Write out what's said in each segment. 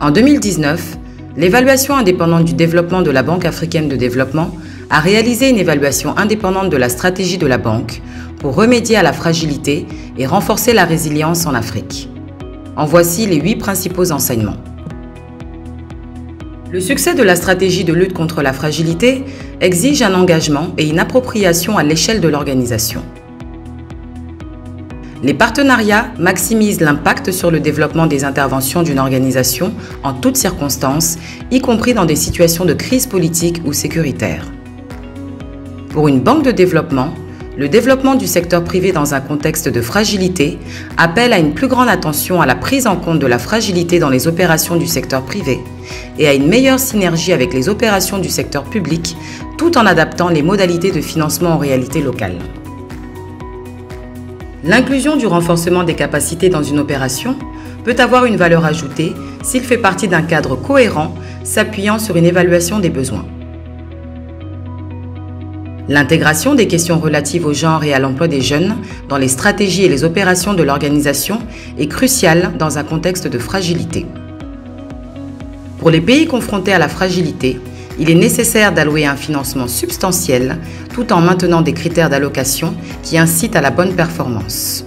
En 2019, l'évaluation indépendante du développement de la Banque africaine de développement a réalisé une évaluation indépendante de la stratégie de la banque pour remédier à la fragilité et renforcer la résilience en Afrique. En voici les 8 principaux enseignements. Le succès de la stratégie de lutte contre la fragilité exige un engagement et une appropriation à l'échelle de l'organisation. Les partenariats maximisent l'impact sur le développement des interventions d'une organisation en toutes circonstances, y compris dans des situations de crise politique ou sécuritaire. Pour une banque de développement, le développement du secteur privé dans un contexte de fragilité appelle à une plus grande attention à la prise en compte de la fragilité dans les opérations du secteur privé et à une meilleure synergie avec les opérations du secteur public, tout en adaptant les modalités de financement aux réalités locales. L'inclusion du renforcement des capacités dans une opération peut avoir une valeur ajoutée s'il fait partie d'un cadre cohérent s'appuyant sur une évaluation des besoins. L'intégration des questions relatives au genre et à l'emploi des jeunes dans les stratégies et les opérations de l'organisation est cruciale dans un contexte de fragilité. Pour les pays confrontés à la fragilité, il est nécessaire d'allouer un financement substantiel tout en maintenant des critères d'allocation qui incitent à la bonne performance.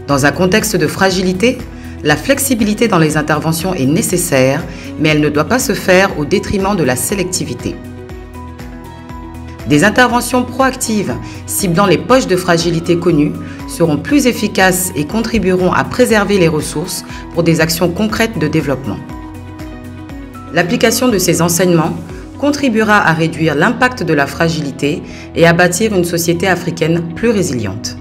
Dans un contexte de fragilité, la flexibilité dans les interventions est nécessaire, mais elle ne doit pas se faire au détriment de la sélectivité. Des interventions proactives ciblant les poches de fragilité connues seront plus efficaces et contribueront à préserver les ressources pour des actions concrètes de développement. L'application de ces enseignements contribuera à réduire l'impact de la fragilité et à bâtir une société africaine plus résiliente.